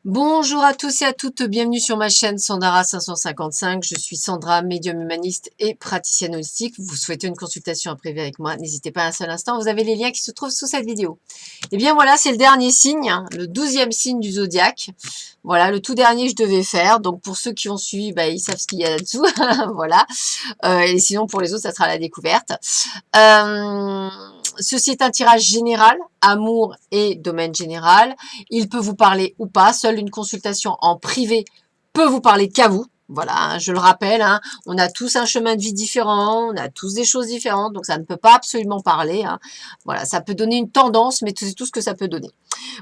Bonjour à tous et à toutes, bienvenue sur ma chaîne Sandara 555. Je suis Sandra, médium humaniste et praticienne holistique. Vous souhaitez une consultation en privé avec moi, n'hésitez pas un seul instant, vous avez les liens qui se trouvent sous cette vidéo. Et bien voilà, c'est le dernier signe, hein, le 12e signe du zodiaque. Voilà, le tout dernier que je devais faire. Donc pour ceux qui ont suivi, ils savent ce qu'il y a là-dessous. Voilà. Et sinon pour les autres, ça sera la découverte. Ceci est un tirage général, amour et domaine général. Il peut vous parler ou pas. Seule une consultation en privé peut vous parler qu'à vous. Voilà, hein, je le rappelle, hein, on a tous un chemin de vie différent, on a tous des choses différentes, donc ça ne peut pas absolument parler. Hein. Voilà, ça peut donner une tendance, mais c'est tout ce que ça peut donner.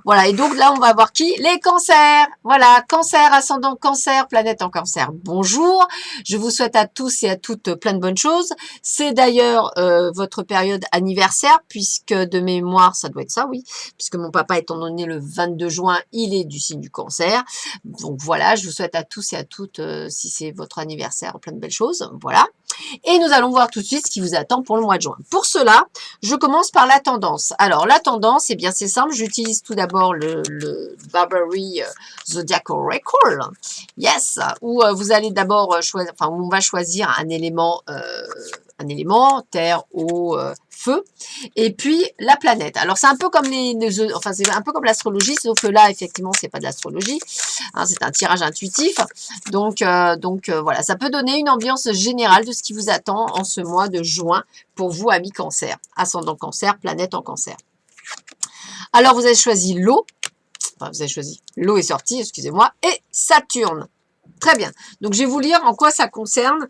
Voilà, et donc là, on va voir qui? Les cancers. Voilà, cancer, ascendant cancer, planète en cancer. Bonjour, je vous souhaite à tous et à toutes plein de bonnes choses. C'est d'ailleurs votre période anniversaire, puisque de mémoire, ça doit être ça, oui, puisque mon papa, étant donné le 22 juin, il est du signe du cancer. Donc voilà, je vous souhaite à tous et à toutes, si c'est votre anniversaire, plein de belles choses. Voilà. Et nous allons voir tout de suite ce qui vous attend pour le mois de juin. Pour cela, je commence par la tendance. Alors, la tendance, eh bien, c'est simple. J'utilise tout d'abord le Barbary Zodiacal Oracle. Yes, où vous allez d'abord choisir, enfin, où on va choisir un élément, terre, eau, feu, et puis la planète. Alors, c'est un peu comme enfin, c'est un peu comme l'astrologie, sauf que là, effectivement, c'est pas de l'astrologie. Hein, c'est un tirage intuitif. Donc, voilà, ça peut donner une ambiance générale de ce qui vous attend en ce mois de juin pour vous, amis cancer, ascendant cancer, planète en cancer. Alors, vous avez choisi l'eau, enfin, vous avez choisi, l'eau est sortie, excusez-moi, et Saturne. Très bien. Donc, je vais vous lire en quoi ça concerne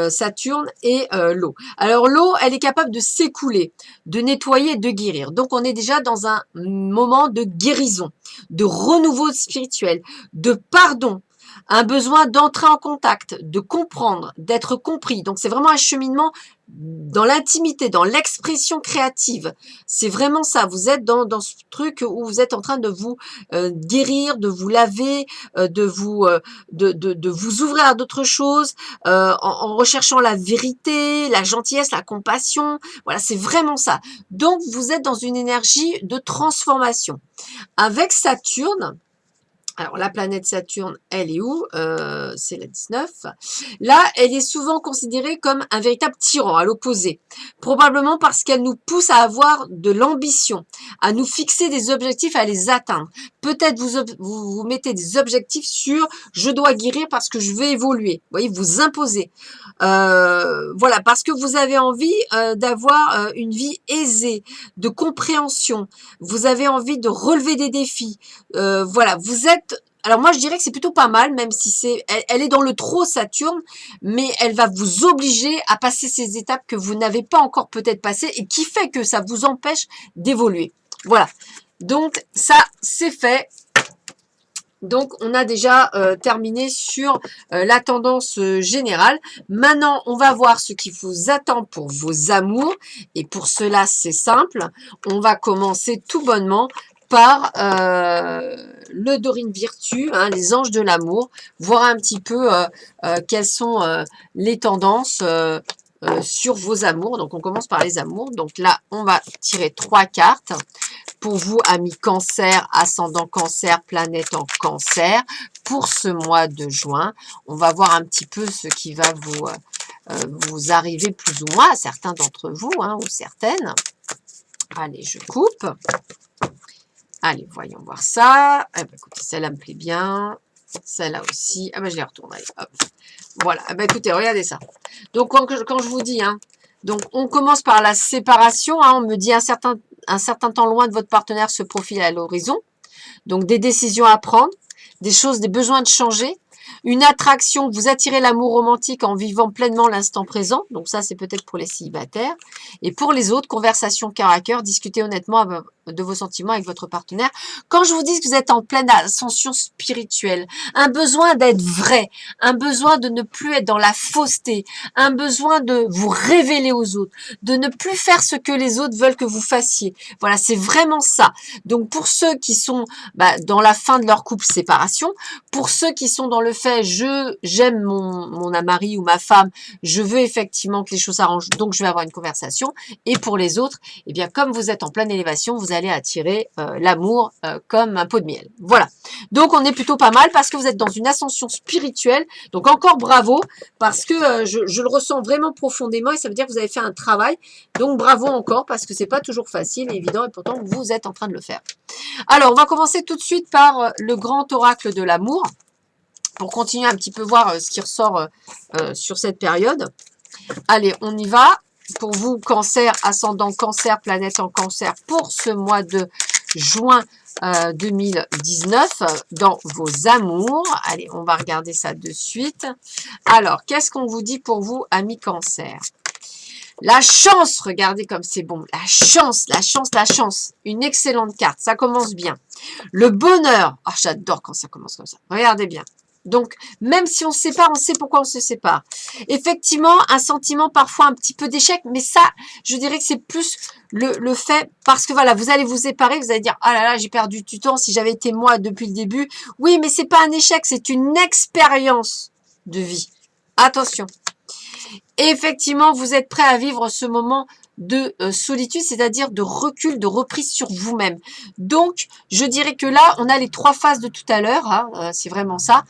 Saturne et l'eau. Alors, l'eau, elle est capable de s'écouler, de nettoyer et de guérir. Donc, on est déjà dans un moment de guérison, de renouveau spirituel, de pardon, un besoin d'entrer en contact, de comprendre, d'être compris. Donc, c'est vraiment un cheminement dans l'intimité, dans l'expression créative. C'est vraiment ça. Vous êtes dans ce truc où vous êtes en train de vous guérir, de vous laver, de vous ouvrir à d'autres choses, en recherchant la vérité, la gentillesse, la compassion. Voilà, c'est vraiment ça. Donc, vous êtes dans une énergie de transformation. Avec Saturne, alors, la planète Saturne, elle est où? C'est la 19. Là, elle est souvent considérée comme un véritable tyran, à l'opposé. Probablement parce qu'elle nous pousse à avoir de l'ambition, à nous fixer des objectifs, à les atteindre. Peut-être vous mettez des objectifs sur « je dois guérir parce que je veux évoluer ». Vous voyez, vous imposez. Voilà, parce que vous avez envie d'avoir une vie aisée, de compréhension. Vous avez envie de relever des défis. Voilà, vous êtes... Alors moi, je dirais que c'est plutôt pas mal, même si elle est dans le trop Saturne, mais elle va vous obliger à passer ces étapes que vous n'avez pas encore peut-être passées et qui fait que ça vous empêche d'évoluer. Voilà. Donc ça, c'est fait. Donc, on a déjà terminé sur la tendance générale. Maintenant, on va voir ce qui vous attend pour vos amours. Et pour cela, c'est simple. On va commencer tout bonnement par le Dorine Virtue, hein, les anges de l'amour, voir un petit peu quelles sont les tendances sur vos amours. Donc, on commence par les amours. Donc là, on va tirer 3 cartes. Pour vous, amis cancer, ascendant cancer, planète en cancer, pour ce mois de juin, on va voir un petit peu ce qui va vous arriver plus ou moins à certains d'entre vous, hein, ou certaines. Allez, je coupe. Allez, voyons voir ça. Eh ben, écoutez, celle-là me plaît bien. Celle-là aussi. Ah ben, je les retourne. Allez, hop. Voilà. Eh ben, écoutez, regardez ça. Donc, quand je vous dis, hein, donc on commence par la séparation. Hein, on me dit un certain temps loin de votre partenaire se profile à l'horizon. Donc, des décisions à prendre, des choses, des besoins de changer. Une attraction, vous attirez l'amour romantique en vivant pleinement l'instant présent. Donc ça, c'est peut-être pour les célibataires. Et pour les autres, conversation cœur à cœur, discutez honnêtement de vos sentiments avec votre partenaire. Quand je vous dis que vous êtes en pleine ascension spirituelle, un besoin d'être vrai, un besoin de ne plus être dans la fausseté, un besoin de vous révéler aux autres, de ne plus faire ce que les autres veulent que vous fassiez. Voilà, c'est vraiment ça. Donc pour ceux qui sont dans la fin de leur couple, séparation. Pour ceux qui sont dans le le fait, j'aime mon mari ou ma femme, je veux effectivement que les choses s'arrangent, donc je vais avoir une conversation. Et pour les autres, eh bien, comme vous êtes en pleine élévation, vous allez attirer l'amour comme un pot de miel. Voilà. Donc, on est plutôt pas mal parce que vous êtes dans une ascension spirituelle. Donc, encore bravo parce que je le ressens vraiment profondément et ça veut dire que vous avez fait un travail. Donc, bravo encore parce que c'est pas toujours facile et évident et pourtant, vous êtes en train de le faire. Alors, on va commencer tout de suite par le grand oracle de l'amour pour continuer un petit peu voir ce qui ressort sur cette période. Allez, on y va. Pour vous, cancer, ascendant cancer, planète en cancer, pour ce mois de juin 2019, dans vos amours. Allez, on va regarder ça de suite. Alors, qu'est-ce qu'on vous dit pour vous, amis cancer? La chance, regardez comme c'est bon. La chance, la chance, la chance. Une excellente carte, ça commence bien. Le bonheur. Ah, j'adore quand ça commence comme ça. Regardez bien. Donc, même si on se sépare, on sait pourquoi on se sépare. Effectivement, un sentiment parfois un petit peu d'échec, mais ça, je dirais que c'est plus le fait, parce que voilà, vous allez vous séparer, vous allez dire, ah là là, j'ai perdu du temps, si j'avais été moi depuis le début. Oui, mais c'est pas un échec, c'est une expérience de vie. Attention. Et effectivement, vous êtes prêt à vivre ce moment de solitude, c'est-à-dire de recul, de reprise sur vous-même. Donc, je dirais que là, on a les 3 phases de tout à l'heure, hein, c'est vraiment ça.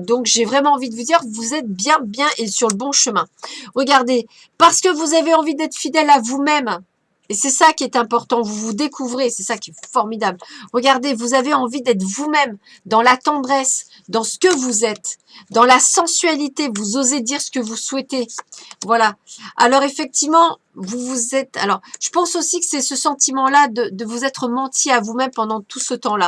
Donc, j'ai vraiment envie de vous dire, vous êtes bien et sur le bon chemin. Regardez, parce que vous avez envie d'être fidèle à vous-même, et c'est ça qui est important, vous vous découvrez, c'est ça qui est formidable. Regardez, vous avez envie d'être vous-même, dans la tendresse, dans ce que vous êtes, dans la sensualité, vous osez dire ce que vous souhaitez. Voilà. Alors effectivement, vous êtes... Alors, je pense aussi que c'est ce sentiment-là de vous être menti à vous-même pendant tout ce temps-là.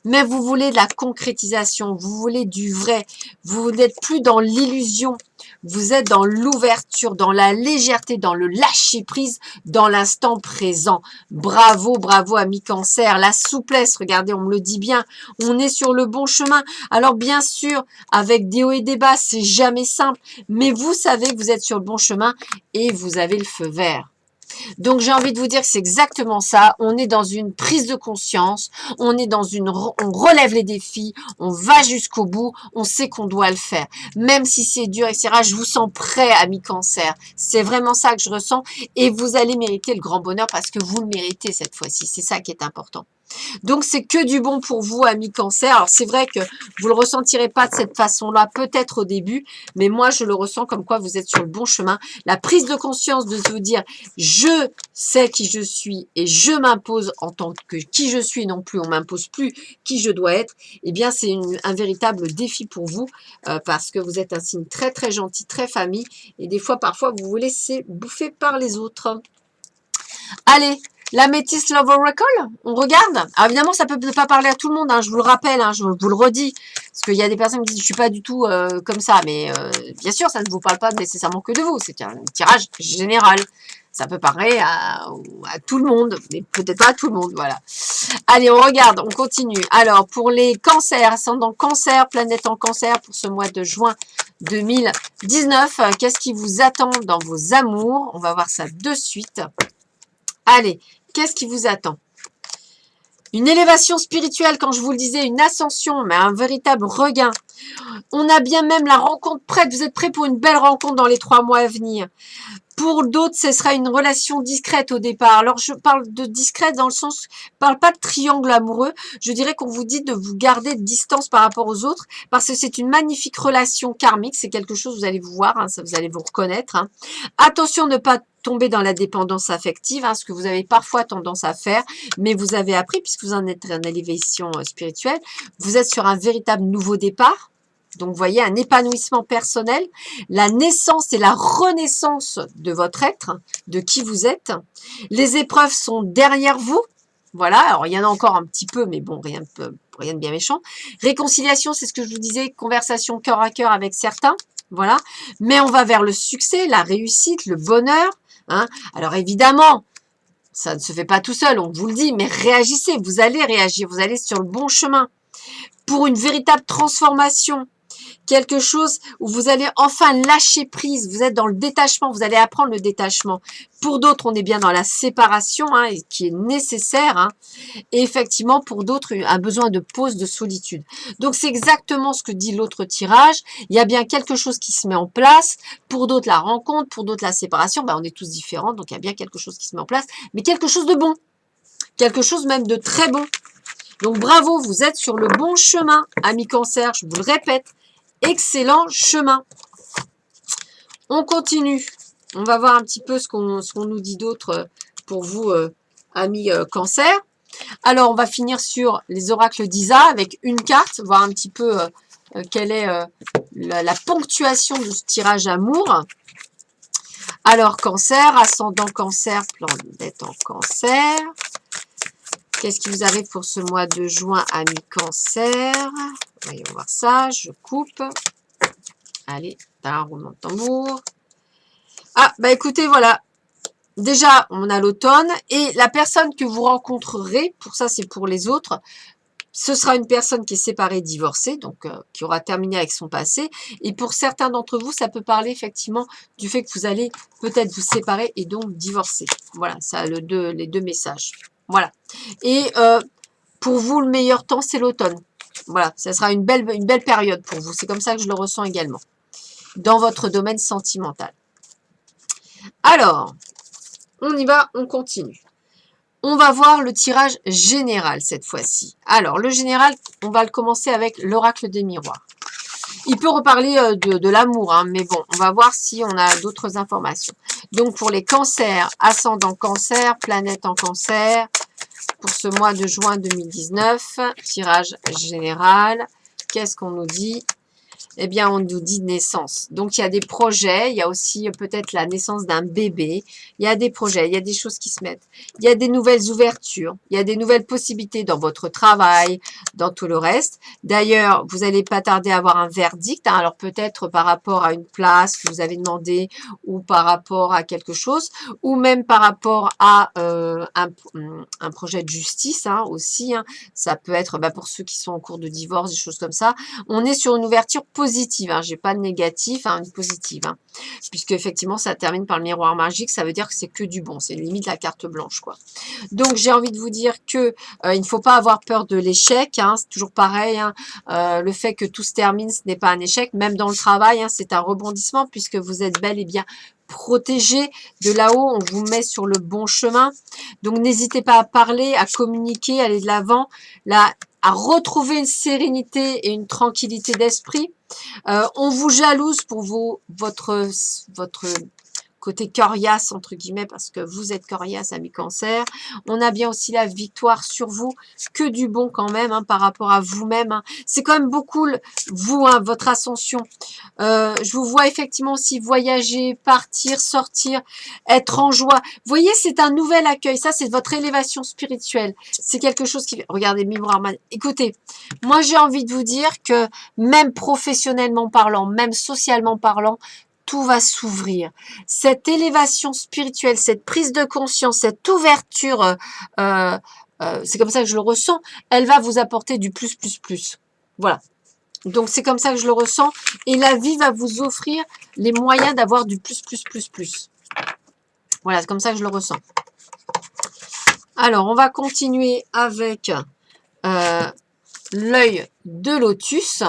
Mais vous voulez de la concrétisation, vous voulez du vrai, vous n'êtes plus dans l'illusion, vous êtes dans l'ouverture, dans la légèreté, dans le lâcher-prise, dans l'instant présent. Bravo, bravo amis cancer, la souplesse, regardez, on me le dit bien, on est sur le bon chemin. Alors bien sûr, avec des hauts et des bas, c'est jamais simple, mais vous savez que vous êtes sur le bon chemin et vous avez le feu vert. Donc, j'ai envie de vous dire que c'est exactement ça. On est dans une prise de conscience. On est dans on relève les défis. On va jusqu'au bout. On sait qu'on doit le faire. Même si c'est dur, etc. Je vous sens prêt, ami cancer. C'est vraiment ça que je ressens. Et vous allez mériter le grand bonheur parce que vous le méritez cette fois-ci. C'est ça qui est important. Donc, c'est que du bon pour vous, amis cancer. Alors, c'est vrai que vous ne le ressentirez pas de cette façon-là, peut-être au début, mais moi, je le ressens comme quoi vous êtes sur le bon chemin. La prise de conscience de se dire, je sais qui je suis et je m'impose en tant que qui je suis, non plus, on m'impose plus qui je dois être, eh bien, c'est un véritable défi pour vous parce que vous êtes un signe très, très gentil, très famille et des fois, parfois, vous vous laissez bouffer par les autres. Allez, la Métis Love Oracle, on regarde. Alors évidemment, ça peut pas parler à tout le monde, hein, je vous le rappelle, hein, je vous le redis. Parce qu'il y a des personnes qui disent, je suis pas du tout comme ça. Mais bien sûr, ça ne vous parle pas nécessairement que de vous. C'est un tirage général. Ça peut parler à tout le monde, mais peut-être pas à tout le monde, voilà. Allez, on regarde, on continue. Alors, pour les cancers, ascendant cancer, planète en cancer, pour ce mois de juin 2019, qu'est-ce qui vous attend dans vos amours? On va voir ça de suite. Allez, qu'est-ce qui vous attend? Une élévation spirituelle, quand je vous le disais, une ascension, mais un véritable regain. On a bien même la rencontre prête. Vous êtes prêts pour une belle rencontre dans les 3 mois à venir. Pour d'autres, ce sera une relation discrète au départ. Alors, je parle de discrète dans le sens, je parle pas de triangle amoureux. Je dirais qu'on vous dit de vous garder de distance par rapport aux autres parce que c'est une magnifique relation karmique. C'est quelque chose, vous allez vous voir, hein, ça vous allez vous reconnaître. Hein. Attention, ne pas tomber dans la dépendance affective, hein, ce que vous avez parfois tendance à faire, mais vous avez appris, puisque vous en êtes en élévation spirituelle, vous êtes sur un véritable nouveau départ. Donc, vous voyez, un épanouissement personnel, la naissance et la renaissance de votre être, de qui vous êtes. Les épreuves sont derrière vous. Voilà, alors il y en a encore un petit peu, mais bon, rien de bien méchant. Réconciliation, c'est ce que je vous disais, conversation cœur à cœur avec certains. Voilà, mais on va vers le succès, la réussite, le bonheur. Hein. Alors évidemment, ça ne se fait pas tout seul, on vous le dit, mais réagissez, vous allez réagir, vous allez sur le bon chemin pour une véritable transformation. quelque chose où vous allez enfin lâcher prise, vous êtes dans le détachement, vous allez apprendre le détachement. Pour d'autres, on est bien dans la séparation, hein, qui est nécessaire, hein, et effectivement, pour d'autres, un besoin de pause, de solitude. Donc, c'est exactement ce que dit l'autre tirage. Il y a bien quelque chose qui se met en place. Pour d'autres, la rencontre, pour d'autres, la séparation. Ben, on est tous différents, donc il y a bien quelque chose qui se met en place, mais quelque chose de bon. Quelque chose même de très bon. Donc, bravo, vous êtes sur le bon chemin, amis Cancer, je vous le répète. Excellent chemin. On continue. On va voir un petit peu ce qu'on nous dit d'autre pour vous, amis Cancer. Alors, on va finir sur les oracles d'Isa avec une carte, voir un petit peu quelle est la ponctuation de ce tirage amour. Alors, Cancer, ascendant Cancer, planète en Cancer. Qu'est-ce qui vous arrive pour ce mois de juin, amis Cancer? Voyons voir ça, je coupe. Allez, un roulement de tambour. Ah, bah écoutez, voilà. Déjà, on a l'automne et la personne que vous rencontrerez, pour ça c'est pour les autres, ce sera une personne qui est séparée, divorcée, donc qui aura terminé avec son passé. Et pour certains d'entre vous, ça peut parler effectivement du fait que vous allez peut-être vous séparer et donc divorcer. Voilà, ça a les deux messages. Voilà. Et pour vous, le meilleur temps, c'est l'automne. Voilà, ça sera une belle période pour vous. C'est comme ça que je le ressens également. Dans votre domaine sentimental. Alors, on y va, on continue. On va voir le tirage général cette fois-ci. Alors, le général, on va le commencer avec l'oracle des miroirs. Il peut reparler de l'amour, hein, mais bon, on va voir si on a d'autres informations. Donc, pour les cancers, ascendant cancer, planète en cancer, pour ce mois de juin 2019, tirage général, qu'est-ce qu'on nous dit? Eh bien, on nous dit naissance. Donc, il y a des projets, il y a aussi peut-être la naissance d'un bébé, il y a des projets, il y a des choses qui se mettent, il y a des nouvelles ouvertures, il y a des nouvelles possibilités dans votre travail, dans tout le reste. D'ailleurs, vous n'allez pas tarder à avoir un verdict, hein, alors peut-être par rapport à une place que vous avez demandé ou par rapport à quelque chose, ou même par rapport à un projet de justice hein, aussi. Hein. Ça peut être pour ceux qui sont en cours de divorce, des choses comme ça. On est sur une ouverture positive, hein, j'ai pas de négatif, hein, une positive, hein, puisque effectivement ça termine par le miroir magique, ça veut dire que c'est que du bon, c'est limite la carte blanche quoi. Donc j'ai envie de vous dire que il ne faut pas avoir peur de l'échec, hein, c'est toujours pareil, hein, le fait que tout se termine, ce n'est pas un échec, même dans le travail, hein, c'est un rebondissement puisque vous êtes bel et bien protégé de là-haut, on vous met sur le bon chemin. Donc n'hésitez pas à parler, à communiquer, à aller de l'avant, là, à retrouver une sérénité et une tranquillité d'esprit. On vous jalouse pour votre côté coriace, entre guillemets, parce que vous êtes coriace, amis cancer. On a bien aussi la victoire sur vous, que du bon quand même, hein, par rapport à vous-même. Hein. C'est quand même beaucoup, vous, hein, votre ascension. Je vous vois effectivement aussi voyager, partir, sortir, être en joie. Vous voyez, c'est un nouvel accueil. Ça, c'est votre élévation spirituelle. C'est quelque chose qui... Regardez, miroir. Écoutez, moi, j'ai envie de vous dire que même professionnellement parlant, même socialement parlant, tout va s'ouvrir. Cette élévation spirituelle, cette prise de conscience, cette ouverture, c'est comme ça que je le ressens, elle va vous apporter du plus, plus, plus. Voilà. Donc, c'est comme ça que je le ressens. Et la vie va vous offrir les moyens d'avoir du plus, plus, plus, plus. Voilà, c'est comme ça que je le ressens. Alors, on va continuer avec l'œil de lotus.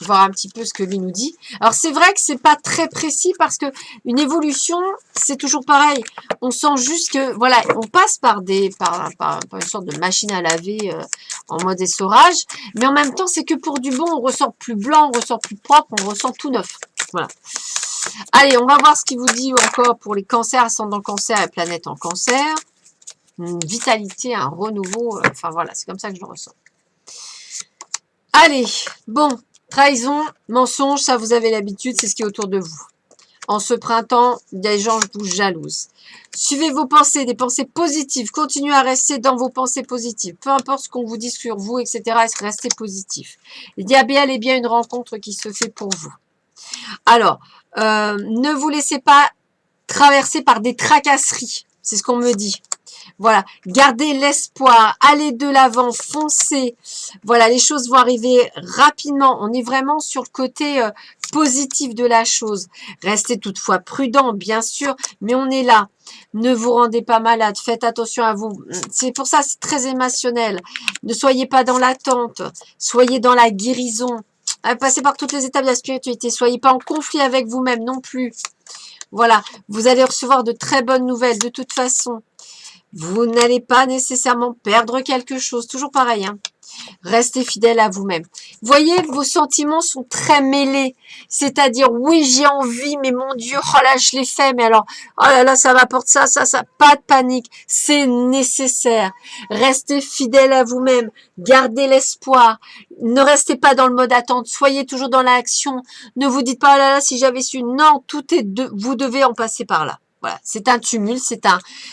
Voir un petit peu ce que lui nous dit. Alors, c'est vrai que c'est pas très précis parce que une évolution, c'est toujours pareil. On sent juste que, voilà, on passe par une sorte de machine à laver en mode essorage, mais en même temps, c'est que pour du bon, on ressort plus blanc, on ressort plus propre, on ressent tout neuf. Voilà. Allez, on va voir ce qu'il vous dit encore pour les cancers, ascendant cancer et planète en cancer. Une vitalité, un renouveau, enfin voilà, c'est comme ça que je le ressens. Allez, bon. Trahison, mensonge, ça vous avez l'habitude, c'est ce qui est autour de vous. En ce printemps, des gens vous jalousent. Suivez vos pensées, des pensées positives. Continuez à rester dans vos pensées positives. Peu importe ce qu'on vous dit sur vous, etc. Restez positif. Il y a bel et bien une rencontre qui se fait pour vous. Alors, ne vous laissez pas traverser par des tracasseries. C'est ce qu'on me dit. Voilà, gardez l'espoir, allez de l'avant, foncez. Voilà, les choses vont arriver rapidement. On est vraiment sur le côté positif de la chose. Restez toutefois prudent, bien sûr, mais on est là. Ne vous rendez pas malade, faites attention à vous. C'est pour ça, c'est très émotionnel. Ne soyez pas dans l'attente, soyez dans la guérison. Passez par toutes les étapes de la spiritualité. Soyez pas en conflit avec vous-même non plus. Voilà, vous allez recevoir de très bonnes nouvelles de toute façon. Vous n'allez pas nécessairement perdre quelque chose. Toujours pareil, hein. Restez fidèle à vous-même. Voyez, vos sentiments sont très mêlés. C'est-à-dire, oui, j'ai envie, mais mon Dieu, oh là, je l'ai fait, mais alors, oh là là, ça m'apporte ça. Pas de panique. C'est nécessaire. Restez fidèle à vous-même. Gardez l'espoir. Ne restez pas dans le mode attente. Soyez toujours dans l'action. Ne vous dites pas, oh là là, si j'avais su. Non, tout est vous devez en passer par là. Voilà, c'est un tumulte,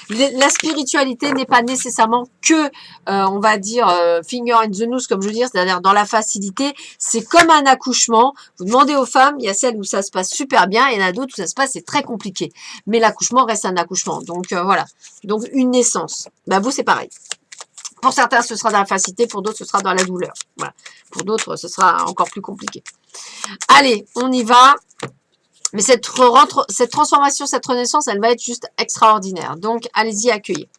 la spiritualité n'est pas nécessairement que, on va dire, finger in the nose, comme je veux dire, c'est-à-dire dans la facilité. C'est comme un accouchement. Vous demandez aux femmes, il y a celles où ça se passe super bien, et il y en a d'autres où ça se passe, c'est très compliqué. Mais l'accouchement reste un accouchement. Donc, voilà. Donc, une naissance. Ben, vous, c'est pareil. Pour certains, ce sera dans la facilité, pour d'autres, ce sera dans la douleur. Voilà. Pour d'autres, ce sera encore plus compliqué. Allez, on y va. Mais cette transformation, cette renaissance, elle va être juste extraordinaire. Donc, allez-y, accueillez.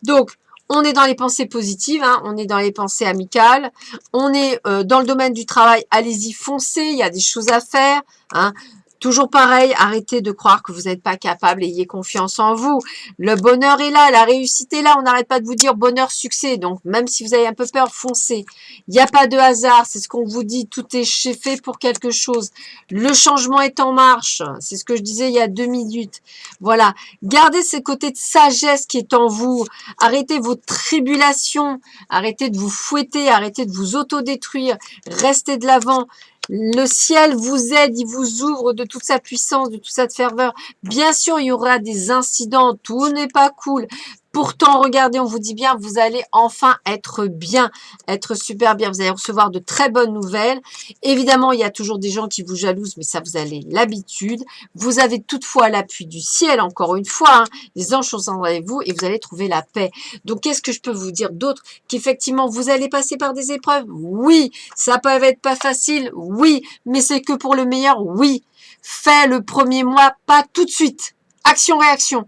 Donc, on est dans les pensées positives, hein, on est dans les pensées amicales, on est dans le domaine du travail, allez-y, foncez, il y a des choses à faire. Hein. Toujours pareil, arrêtez de croire que vous n'êtes pas capable, ayez confiance en vous. Le bonheur est là, la réussite est là, on n'arrête pas de vous dire bonheur, succès. Donc, même si vous avez un peu peur, foncez. Il n'y a pas de hasard, c'est ce qu'on vous dit, tout est fait pour quelque chose. Le changement est en marche, c'est ce que je disais il y a 2 minutes. Voilà, gardez ce côté de sagesse qui est en vous. Arrêtez vos tribulations, arrêtez de vous fouetter, arrêtez de vous autodétruire, restez de l'avant. Le ciel vous aide, il vous ouvre de toute sa puissance, de toute sa ferveur. Bien sûr, il y aura des incidents, tout n'est pas cool. Pourtant, regardez, on vous dit bien, vous allez enfin être bien, être super bien. Vous allez recevoir de très bonnes nouvelles. Évidemment, il y a toujours des gens qui vous jalousent, mais ça, vous avez l'habitude. Vous avez toutefois l'appui du ciel, encore une fois. Hein. Les anges sont avec vous et vous allez trouver la paix. Donc, qu'est-ce que je peux vous dire d'autre? Qu'effectivement, vous allez passer par des épreuves? Oui. Ça peut être pas facile? Oui. Mais c'est que pour le meilleur? Oui. Fais le premier mois, pas tout de suite. Action-réaction.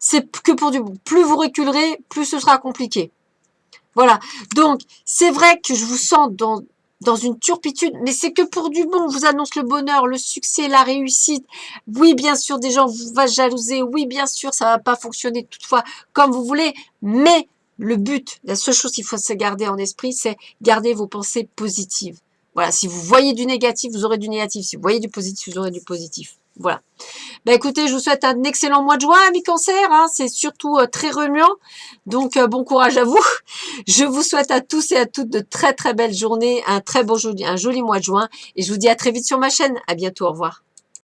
C'est que pour du bon. Plus vous reculerez, plus ce sera compliqué. Voilà. Donc, c'est vrai que je vous sens dans une turpitude, mais c'est que pour du bon. On vous annonce le bonheur, le succès, la réussite. Oui, bien sûr, des gens vous vont jalouser. Oui, bien sûr, ça va pas fonctionner toutefois comme vous voulez. Mais le but, la seule chose qu'il faut se garder en esprit, c'est garder vos pensées positives. Voilà. Si vous voyez du négatif, vous aurez du négatif. Si vous voyez du positif, vous aurez du positif. Voilà. Ben écoutez, je vous souhaite un excellent mois de juin, amis cancer. Hein, c'est surtout très remuant. Donc, bon courage à vous. Je vous souhaite à tous et à toutes de très très belles journées, un très beau joli mois de juin. Et je vous dis à très vite sur ma chaîne. À bientôt, au revoir.